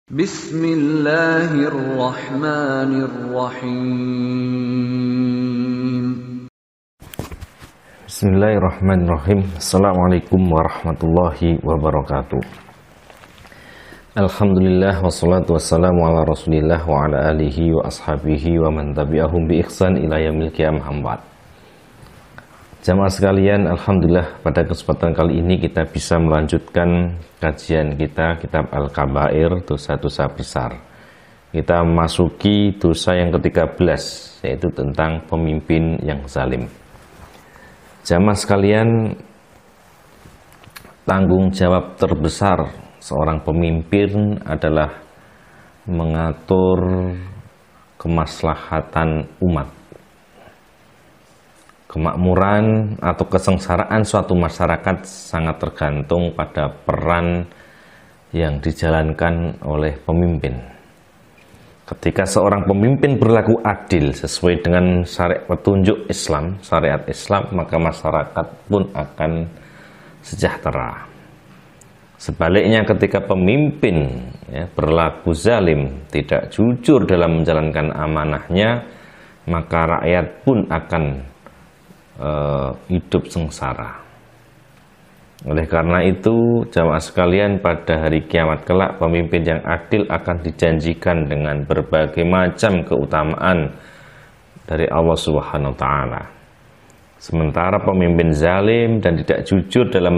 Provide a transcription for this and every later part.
Bismillahirrahmanirrahim. Bismillahirrahmanirrahim. Assalamualaikum warahmatullahi wabarakatuh. Alhamdulillah wassalatu wassalamu ala rasulillah wa ala alihi wa ashabihi wa man tabi'ahum bi ihsan ila yaumil qiyamah ambat. Jamaah sekalian, alhamdulillah pada kesempatan kali ini kita bisa melanjutkan kajian kita kitab Al-Kabair, dosa-dosa besar. Kita memasuki dosa yang ke-13, yaitu tentang pemimpin yang zalim. Jamaah sekalian, tanggung jawab terbesar seorang pemimpin adalah mengatur kemaslahatan umat. Kemakmuran atau kesengsaraan suatu masyarakat sangat tergantung pada peran yang dijalankan oleh pemimpin. Ketika seorang pemimpin berlaku adil sesuai dengan syariat petunjuk Islam, syariat Islam, maka masyarakat pun akan sejahtera. Sebaliknya ketika pemimpin berlaku zalim, tidak jujur dalam menjalankan amanahnya, maka rakyat pun akan hidup sengsara. Oleh karena itu, jamaah sekalian, pada hari kiamat kelak pemimpin yang adil akan dijanjikan dengan berbagai macam keutamaan dari Allah Subhanahu wa taala. Sementara pemimpin zalim dan tidak jujur dalam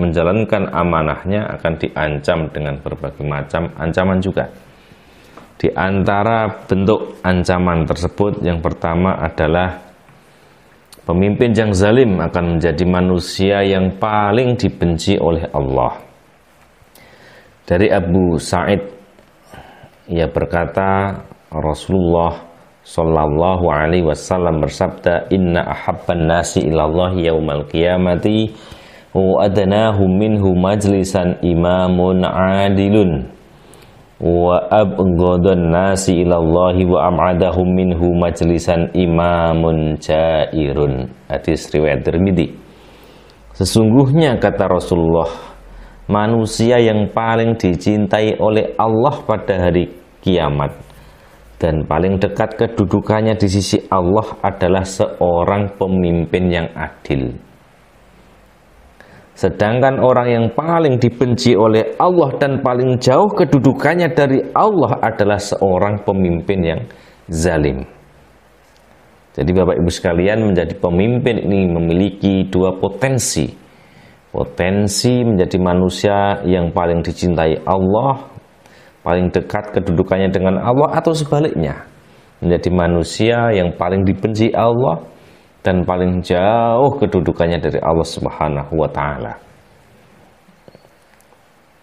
menjalankan amanahnya akan diancam dengan berbagai macam ancaman juga. Di antara bentuk ancaman tersebut, yang pertama adalah pemimpin yang zalim akan menjadi manusia yang paling dibenci oleh Allah. Dari Abu Sa'id, ia berkata, Rasulullah Sallallahu Alaihi Wasallam bersabda, Inna ahabban nasi ilallahi yaumal qiyamati wa adnahum minhu majlisan imamun adilun wa abghadun nasi ilallahi wa am'adahum minhu majlisan imamun jairun. Hadis riwayat Tirmidzi. Sesungguhnya kata Rasulullah, manusia yang paling dicintai oleh Allah pada hari kiamat dan paling dekat kedudukannya di sisi Allah adalah seorang pemimpin yang adil. Sedangkan orang yang paling dibenci oleh Allah dan paling jauh kedudukannya dari Allah adalah seorang pemimpin yang zalim. Jadi Bapak Ibu sekalian, menjadi pemimpin ini memiliki dua potensi. Potensi menjadi manusia yang paling dicintai Allah, paling dekat kedudukannya dengan Allah, atau sebaliknya, menjadi manusia yang paling dibenci Allah dan paling jauh kedudukannya dari Allah Subhanahu wa taala.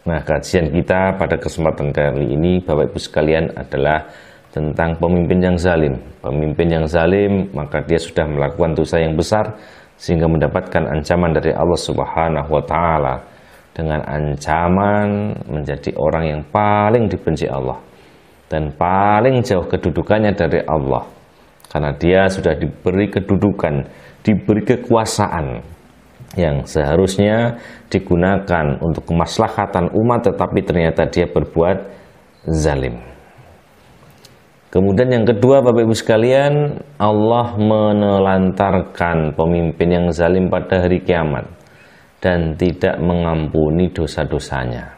Nah, kajian kita pada kesempatan kali ini Bapak Ibu sekalian adalah tentang pemimpin yang zalim. Pemimpin yang zalim, maka dia sudah melakukan dosa yang besar sehingga mendapatkan ancaman dari Allah Subhanahu wa taala dengan ancaman menjadi orang yang paling dibenci Allah dan paling jauh kedudukannya dari Allah. Karena dia sudah diberi kedudukan, diberi kekuasaan yang seharusnya digunakan untuk kemaslahatan umat, tetapi ternyata dia berbuat zalim. Kemudian yang kedua, Bapak Ibu sekalian, Allah menelantarkan pemimpin yang zalim pada hari kiamat dan tidak mengampuni dosa-dosanya.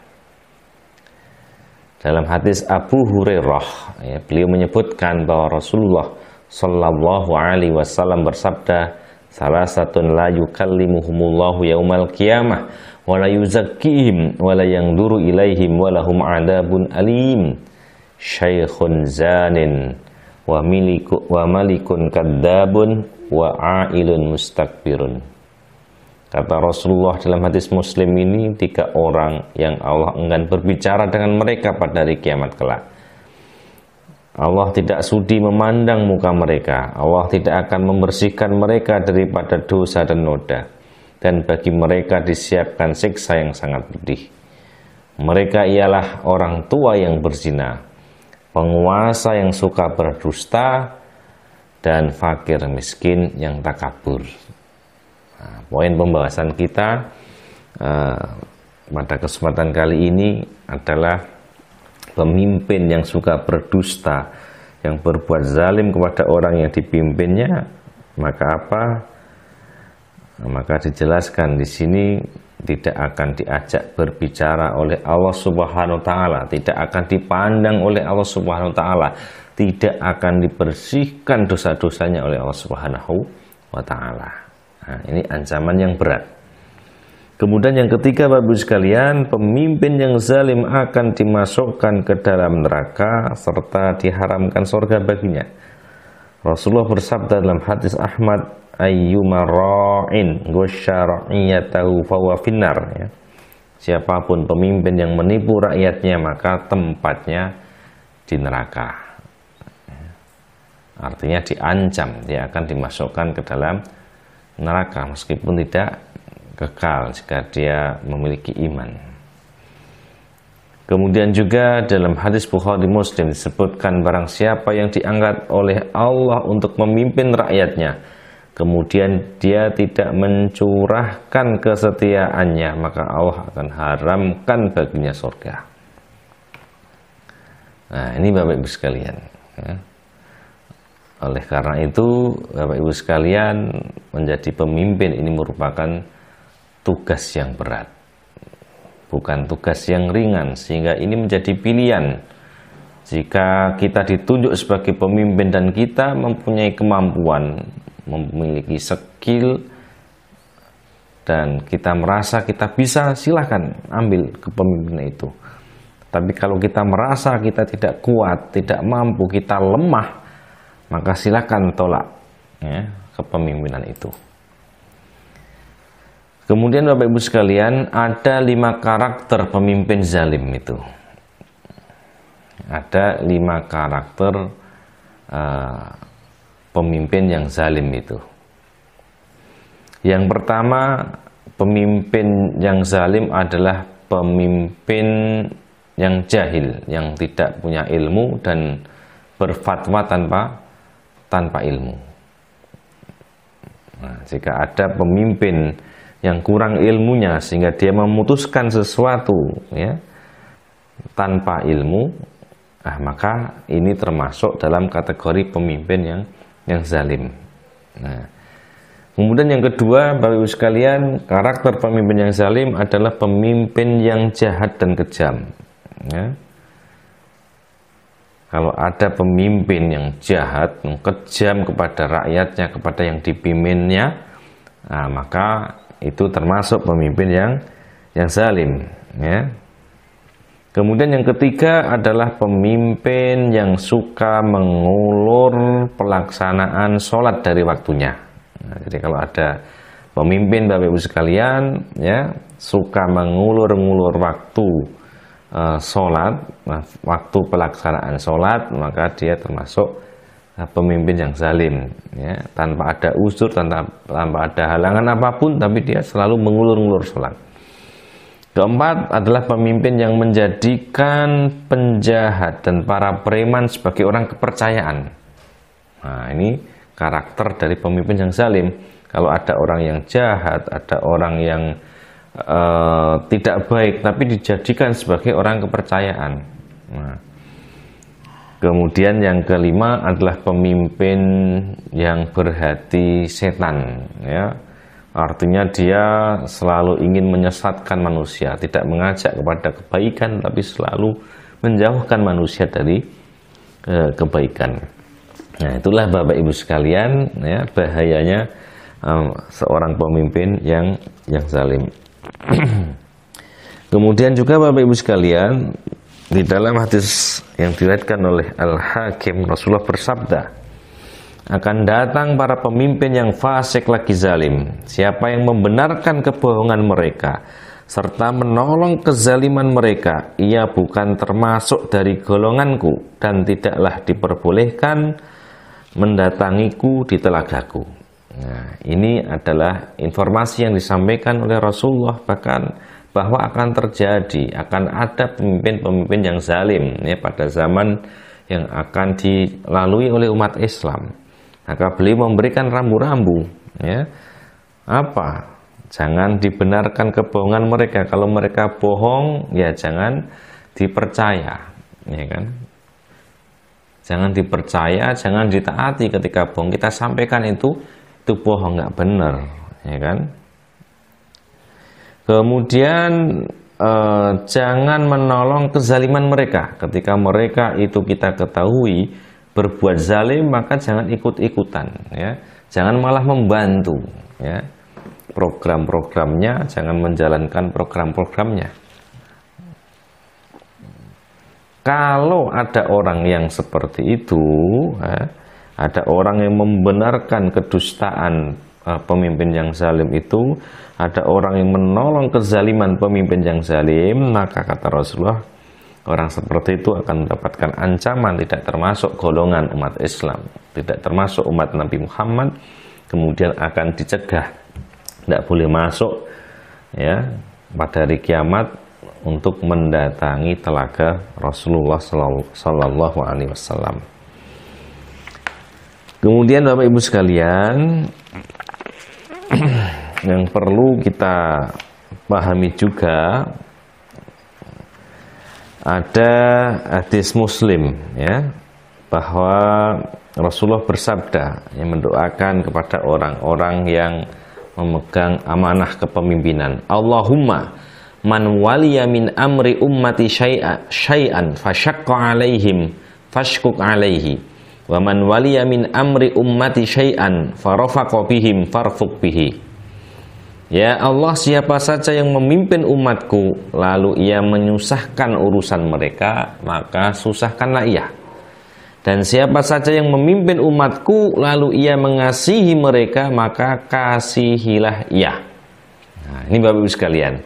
Dalam hadis Abu Hurairah, beliau menyebutkan bahwa Rasulullah Sallallahu Alaihi Wasallam bersabda, salasatun la yukallimuhumullahu yaumal qiyamah wa la yuzakkihim wa la yanzuru ilaihim wa lahum adabun alim, syaikhun zanin wa malikun kadzabun wa ailun mustakbirun. Kata Rasulullah dalam hadis Muslim ini, 3 orang yang Allah enggan berbicara dengan mereka pada hari kiamat kelak. Allah tidak sudi memandang muka mereka. Allah tidak akan membersihkan mereka daripada dosa dan noda. Dan bagi mereka disiapkan siksa yang sangat pedih. Mereka ialah orang tua yang berzina, penguasa yang suka berdusta, dan fakir miskin yang takabur. Nah, poin pembahasan kita pada kesempatan kali ini adalah pemimpin yang suka berdusta, yang berbuat zalim kepada orang yang dipimpinnya, maka apa? Maka dijelaskan di sini tidak akan diajak berbicara oleh Allah Subhanahu wa taala, tidak akan dipandang oleh Allah Subhanahu wa taala, tidak akan dibersihkan dosa-dosanya oleh Allah Subhanahu wa taala. Nah, ini ancaman yang berat. Kemudian yang ketiga, Bapak Ibu sekalian, pemimpin yang zalim akan dimasukkan ke dalam neraka serta diharamkan surga baginya. Rasulullah bersabda dalam hadis Ahmad, ayyuma ra'in ghasya ra'iyatahu fahuwa finnar, ya. Siapapun pemimpin yang menipu rakyatnya maka tempatnya di neraka. Artinya diancam, dia akan dimasukkan ke dalam neraka meskipun tidak kekal jika dia memiliki iman. Kemudian juga dalam hadis Bukhari Muslim disebutkan, barang siapa yang diangkat oleh Allah untuk memimpin rakyatnya, kemudian dia tidak mencurahkan kesetiaannya, maka Allah akan haramkan baginya surga. Nah, ini Bapak Ibu sekalian, ya. Oleh karena itu, Bapak Ibu sekalian, menjadi pemimpin ini merupakan tugas yang berat, bukan tugas yang ringan, sehingga ini menjadi pilihan. Jika kita ditunjuk sebagai pemimpin dan kita mempunyai kemampuan, memiliki skill, dan kita merasa kita bisa, silahkan ambil kepemimpinan itu. Tapi kalau kita merasa kita tidak kuat, tidak mampu, kita lemah, maka silahkan tolak, ya, kepemimpinan itu. Kemudian Bapak Ibu sekalian, ada 5 karakter pemimpin zalim itu. Ada 5 karakter pemimpin yang zalim itu. Yang pertama, pemimpin yang zalim adalah pemimpin yang jahil, yang tidak punya ilmu dan berfatwa tanpa ilmu. Nah, jika ada pemimpin yang kurang ilmunya sehingga dia memutuskan sesuatu, ya, tanpa ilmu, maka ini termasuk dalam kategori pemimpin yang zalim. Nah, kemudian yang kedua, Bapak Ibu sekalian, karakter pemimpin yang zalim adalah pemimpin yang jahat dan kejam, ya. Kalau ada pemimpin yang jahat, kejam kepada rakyatnya, kepada yang dipimpinnya, maka itu termasuk pemimpin yang zalim, ya. Kemudian yang ketiga adalah pemimpin yang suka mengulur pelaksanaan sholat dari waktunya. Nah, jadi kalau ada pemimpin Bapak Ibu sekalian, ya, suka mengulur-ngulur waktu sholat, waktu pelaksanaan sholat, maka dia termasuk pemimpin yang zalim, ya, tanpa ada udzur, tanpa ada halangan apapun, tapi dia selalu mengulur-ngulur sholat. Keempat adalah pemimpin yang menjadikan penjahat dan para preman sebagai orang kepercayaan. Nah, ini karakter dari pemimpin yang zalim. Kalau ada orang yang jahat, ada orang yang tidak baik, tapi dijadikan sebagai orang kepercayaan. Nah, kemudian yang kelima adalah pemimpin yang berhati setan, ya. Artinya dia selalu ingin menyesatkan manusia, tidak mengajak kepada kebaikan, tapi selalu menjauhkan manusia dari kebaikan. Nah, itulah Bapak Ibu sekalian, ya, bahayanya seorang pemimpin yang zalim. Kemudian juga Bapak Ibu sekalian, di dalam hadis yang diriwayatkan oleh Al-Hakim, Rasulullah bersabda, akan datang para pemimpin yang fasik lagi zalim. Siapa yang membenarkan kebohongan mereka serta menolong kezaliman mereka, ia bukan termasuk dari golonganku dan tidaklah diperbolehkan mendatangiku di telagaku. Nah, ini adalah informasi yang disampaikan oleh Rasulullah, bahkan bahwa akan terjadi, akan ada pemimpin-pemimpin yang zalim, ya, pada zaman yang akan dilalui oleh umat Islam. Maka beliau memberikan rambu-rambu, ya, apa Jangan dibenarkan kebohongan mereka. Kalau mereka bohong, ya jangan dipercaya, ya kan? Jangan dipercaya, jangan ditaati ketika bohong. Kita sampaikan itu bohong, nggak benar, ya kan? Kemudian jangan menolong kezaliman mereka. Ketika mereka itu kita ketahui berbuat zalim, maka jangan ikut-ikutan, ya. Jangan malah membantu, ya. Program-programnya, jangan menjalankan program-programnya. Kalau ada orang yang seperti itu, ada orang yang membenarkan kedustaan pemimpin yang zalim itu, ada orang yang menolong kezaliman pemimpin yang zalim, maka kata Rasulullah, orang seperti itu akan mendapatkan ancaman, tidak termasuk golongan umat Islam, tidak termasuk umat Nabi Muhammad, kemudian akan dicegah, tidak boleh masuk, ya, pada hari kiamat untuk mendatangi telaga Rasulullah Sallallahu Alaihi Wasallam. Kemudian Bapak Ibu sekalian, yang perlu kita pahami juga, ada hadis Muslim, ya, bahwa Rasulullah bersabda yang mendoakan kepada orang-orang yang memegang amanah kepemimpinan, Allahumma man waliya min amri ummati syai'an fasyaqqa alaihim fashkuk alaihi wa man waliya min amri ummati syai'an farafaqa bihim farfuq bihi. Ya Allah, siapa saja yang memimpin umatku lalu ia menyusahkan urusan mereka, maka susahkanlah ia. Dan siapa saja yang memimpin umatku lalu ia mengasihi mereka, maka kasihilah ia. Nah, ini Bapak Ibu sekalian,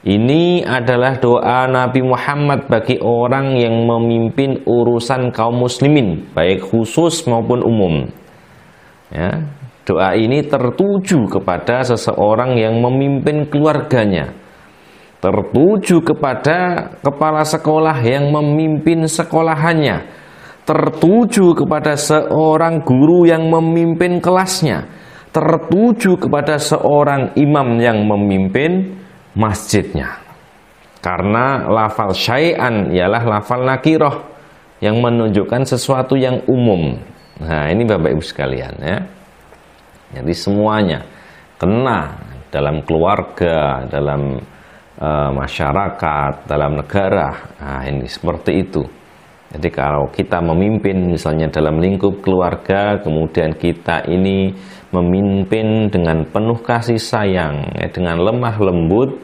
ini adalah doa Nabi Muhammad bagi orang yang memimpin urusan kaum muslimin, baik khusus maupun umum, ya. Doa ini tertuju kepada seseorang yang memimpin keluarganya, tertuju kepada kepala sekolah yang memimpin sekolahannya, tertuju kepada seorang guru yang memimpin kelasnya, tertuju kepada seorang imam yang memimpin masjidnya. Karena lafal syai'an ialah lafal nakirah yang menunjukkan sesuatu yang umum. Nah, ini Bapak Ibu sekalian, ya. Jadi semuanya kena dalam keluarga, dalam masyarakat, dalam negara. Nah, ini seperti itu. Jadi kalau kita memimpin misalnya dalam lingkup keluarga, kemudian kita ini memimpin dengan penuh kasih sayang, ya, dengan lemah lembut,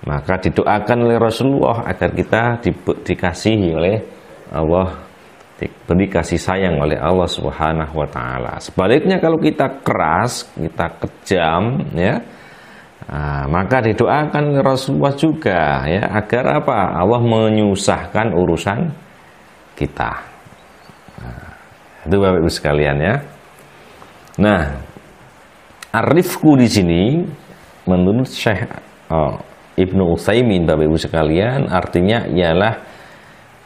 maka didoakan oleh Rasulullah agar kita dikasihi oleh Allah, diberi kasih sayang oleh Allah Subhanahu wa Ta'ala. Sebaliknya kalau kita keras, kita kejam, ya, maka didoakan oleh Rasulullah juga, ya, agar apa? Allah menyusahkan urusan kita. Itu Bapak Ibu sekalian, ya. Nah, arifku di sini menurut Syekh Ibnu Utsaimin, Bapak Ibu sekalian, artinya ialah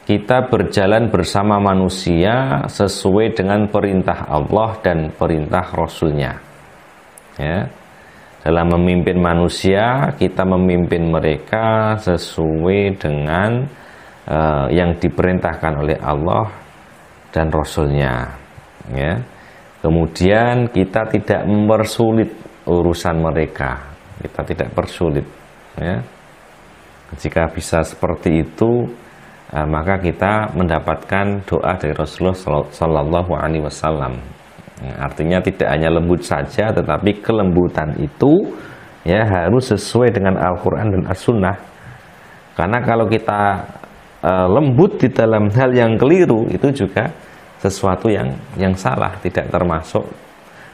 kita berjalan bersama manusia sesuai dengan perintah Allah dan perintah Rasulnya, ya. Dalam memimpin manusia, kita memimpin mereka sesuai dengan yang diperintahkan oleh Allah dan Rasulnya, ya. Kemudian kita tidak mempersulit urusan mereka, kita tidak persulit, ya. Jika bisa seperti itu, maka kita mendapatkan doa dari Rasulullah Sallallahu Alaihi Wasallam. Artinya tidak hanya lembut saja, tetapi kelembutan itu, ya, harus sesuai dengan Al-Quran dan As-Sunnah. Karena kalau kita lembut di dalam hal yang keliru, itu juga sesuatu yang salah, tidak termasuk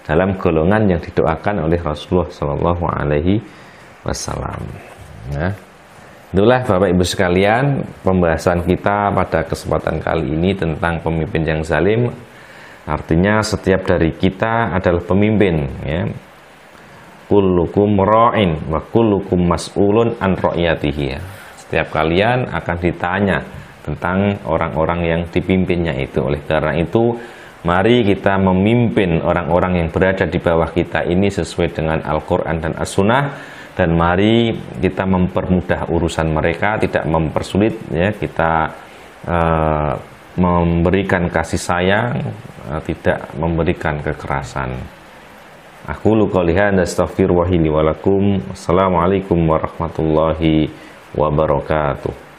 dalam golongan yang didoakan oleh Rasulullah Sallallahu Alaihi Wasallam. Ya. Itulah Bapak Ibu sekalian pembahasan kita pada kesempatan kali ini tentang pemimpin yang zalim. Artinya setiap dari kita adalah pemimpin, ya. Kullukum ra'in wa kullukum mas'ulun an ra'iyatihi, ya. Setiap kalian akan ditanya tentang orang-orang yang dipimpinnya itu. Oleh karena itu, Mari kita memimpin orang-orang yang berada di bawah kita ini sesuai dengan Al-Quran dan As-Sunnah, dan mari kita mempermudah urusan mereka, tidak mempersulit, ya. Kita memberikan kasih sayang, tidak memberikan kekerasan. Aku qouli hadza astaghfirullahi li wa lakum. Assalamualaikum warahmatullahi wabarakatuh.